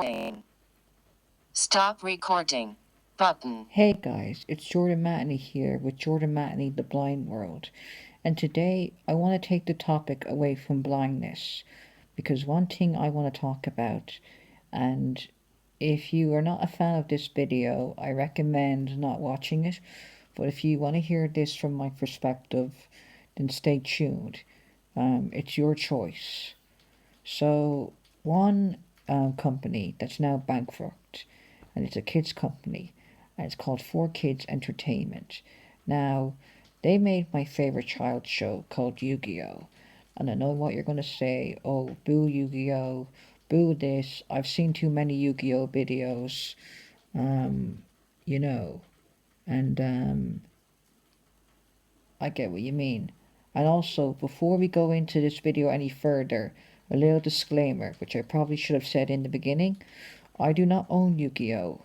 recording. Stop recording. Button. Hey guys, it's Jordan Matney here with Jordan Matney, The Blind World. And today I want to take the topic away from blindness because one thing I want to talk about, and if you are not a fan of this video, I recommend not watching it. But if you want to hear this from my perspective, then stay tuned. It's your choice. So, one company that's now bankrupt, and it's a kids company, and it's called 4Kids Entertainment. Now, they made my favorite child show called Yugioh, and I know what you're going to say. Oh, boo Yu-Gi-Oh, boo this. I've seen too many Yu-Gi-Oh videos, you know, and I get what you mean. And also, before we go into this video any further, a little disclaimer, which I probably should have said in the beginning. I do not own Yu-Gi-Oh!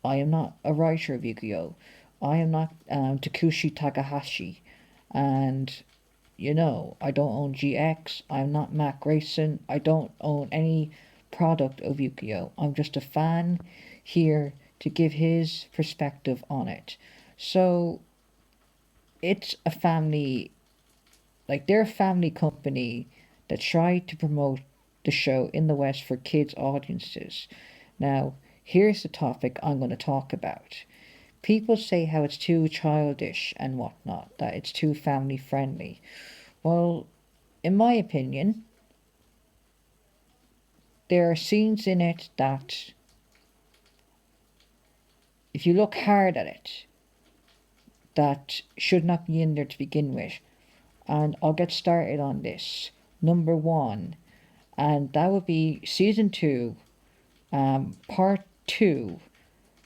I am not a writer of Yu-Gi-Oh! I am not Takushi Takahashi. And, I don't own GX. I'm not Mac Grayson. I don't own any product of Yu-Gi-Oh! I'm just a fan here to give his perspective on it. So, it's a family, they're a family company that tried to promote the show in the West for kids' audiences. Now, here's the topic I'm going to talk about. People say how it's too childish and whatnot, that it's too family friendly. Well, in my opinion, there are scenes in it that, if you look hard at it, that should not be in there to begin with. And I'll get started on this. Number one, and that would be season 2, part 2,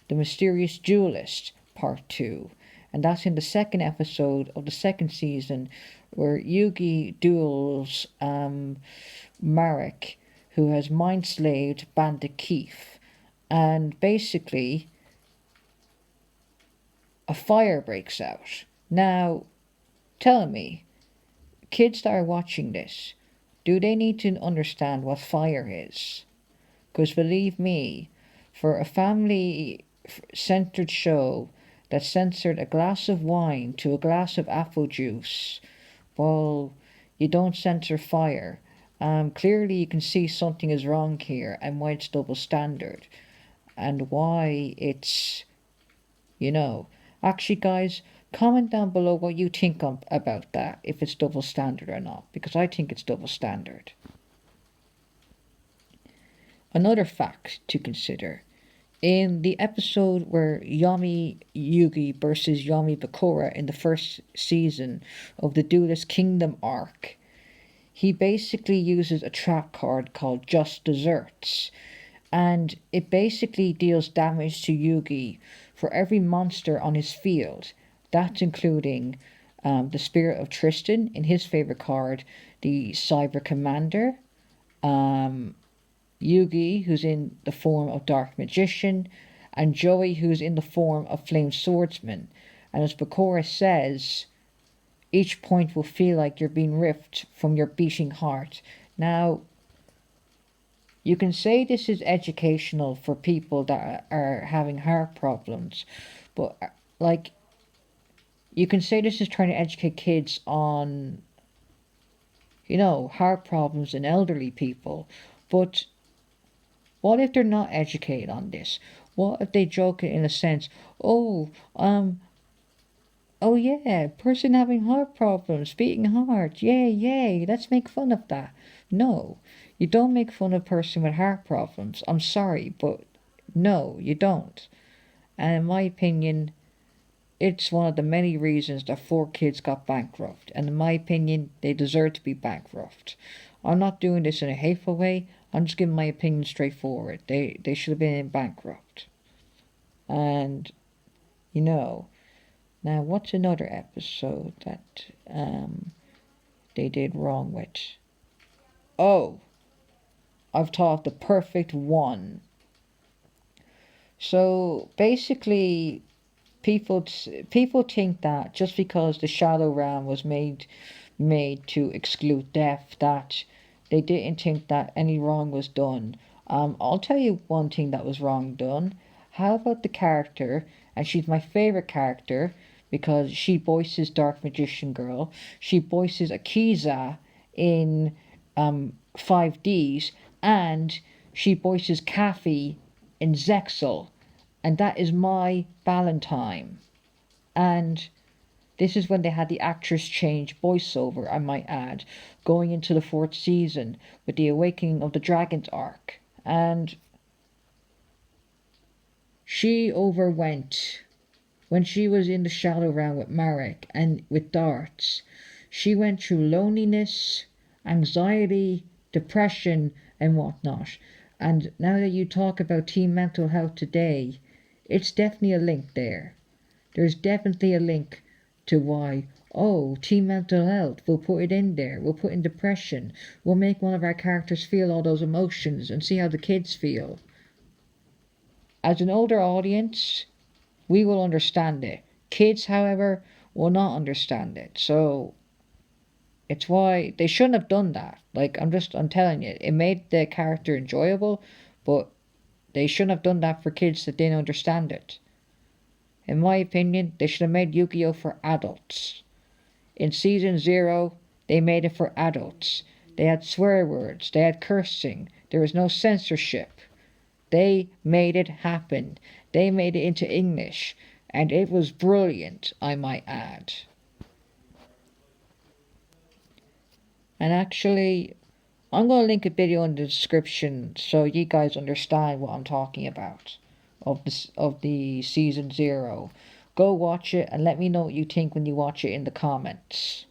The Mysterious Duelist, part 2. And that's in the second episode of the second season, where Yugi duels Marek, who has mind-slaved Bandit Keith. And basically, a fire breaks out. Now, tell me, kids that are watching this, do they need to understand what fire is? Because believe me, for a family-centered show that censored a glass of wine to a glass of apple juice, well, you don't censor fire. Clearly you can see something is wrong here and why it's double standard. And why it's, Actually, guys, comment down below what you think about that, if it's double standard or not, because I think it's double standard. Another fact to consider. In the episode where Yami Yugi versus Yami Bakura in the first season of the Duelist Kingdom arc, he basically uses a trap card called Just Desserts, and it basically deals damage to Yugi for every monster on his field. That's including the Spirit of Tristan in his favorite card, the Cyber Commander, Yugi, who's in the form of Dark Magician, and Joey, who's in the form of Flame Swordsman. And as Bakura says, each point will feel like you're being ripped from your beating heart. Now, you can say this is educational for people that are having heart problems, but you can say this is trying to educate kids on, heart problems in elderly people, but what if they're not educated on this? What if they joke it in a sense, oh yeah, person having heart problems, beating heart, yay, let's make fun of that. No, you don't make fun of a person with heart problems. I'm sorry, but no, you don't. And in my opinion, it's one of the many reasons that 4Kids got bankrupt. And in my opinion, they deserve to be bankrupt. I'm not doing this in a hateful way. I'm just giving my opinion straightforward. They should have been bankrupt. And, now what's another episode that they did wrong with? Oh, I've thought the perfect one. So basically, people think that just because the Shadow Realm was made to exclude death, that they didn't think that any wrong was done. I'll tell you one thing that was wrong done. How about the character, and she's my favorite character because she voices Dark Magician Girl. She voices Akiza in 5Ds, and she voices Kathy in Zexel, and that is my Valentine. And this is when they had the actress change voiceover, I might add, going into the fourth season with the Awakening of the Dragons arc. And she overwent when she was in the Shadow Realm with Marek and with Darts. She went through loneliness, anxiety, depression, and whatnot. And now that you talk about teen mental health today, it's definitely a link there. There's definitely a link to why, oh, teen mental health, we'll put it in there. We'll put in depression. We'll make one of our characters feel all those emotions and see how the kids feel. As an older audience, we will understand it. Kids, however, will not understand it. So it's why they shouldn't have done that. Like I'm telling you, it made the character enjoyable, but they shouldn't have done that for kids that didn't understand it. In my opinion, they should have made Yu-Gi-Oh for adults. In season 0, they made it for adults. They had swear words, they had cursing, there was no censorship. They made it happen. They made it into English, and it was brilliant, I might add. And actually, I'm going to link a video in the description so you guys understand what I'm talking about of the season 0. Go watch it and let me know what you think when you watch it in the comments.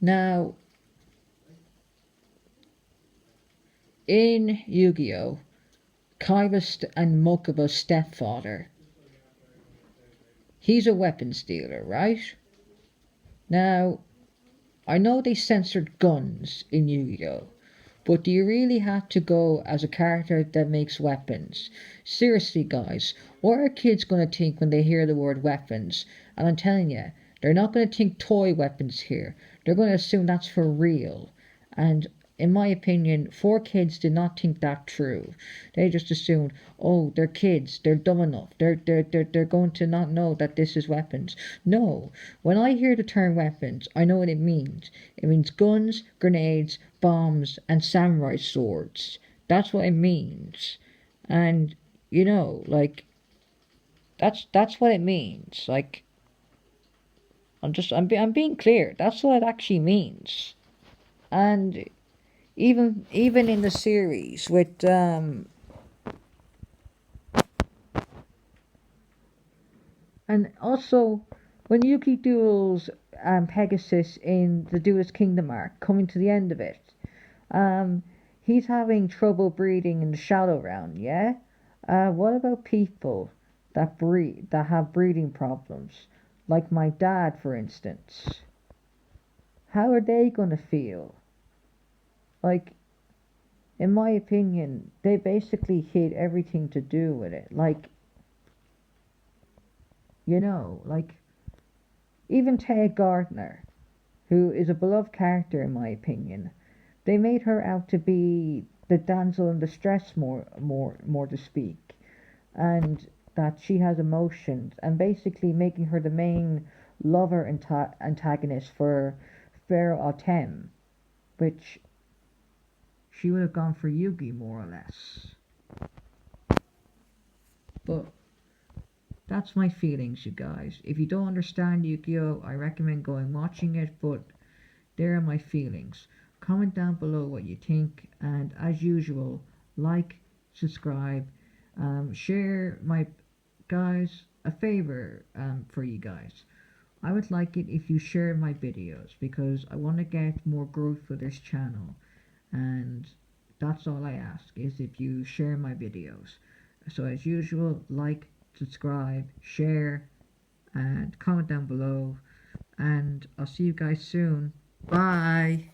Now, in Yu-Gi-Oh, Kaiba's and Mokuba's stepfather, he's a weapons dealer, right? Now, I know they censored guns in Yu-Gi-Oh, but do you really have to go as a character that makes weapons? Seriously, guys, what are kids going to think when they hear the word weapons? And I'm telling you, they're not going to think toy weapons here. They're going to assume that's for real. And in my opinion, 4 kids did not think that through. They just assumed, oh, they're kids, they're dumb enough, they're going to not know that this is weapons. No, when I hear the term weapons, I know what it means. It means guns, grenades, bombs, and samurai swords. That's what it means. And like that's what it means. Like I'm being clear. That's what it actually means. And even in the series with and also when Yuki duels Pegasus in the Duelist Kingdom arc, coming to the end of it, um, he's having trouble breeding in the Shadow Realm. Yeah. What about people that have breeding problems, like my dad, for instance? How are they gonna feel? Like, in my opinion, they basically hid everything to do with it. Like even Taya Gardner, who is a beloved character in my opinion, they made her out to be the damsel in distress more to speak, and that she has emotions, and basically making her the main lover antagonist for Pharaoh Autem, which she would have gone for Yugi more or less. But that's my feelings, you guys. If you don't understand Yu-Gi-Oh, I recommend going watching it, but there are my feelings. Comment down below what you think, and as usual, like, subscribe, share my guys. A favor for you guys. I would like it if you share my videos because I want to get more growth for this channel, and that's all I ask is if you share my videos. So as usual, like, subscribe, share, and comment down below, and I'll see you guys soon. Bye.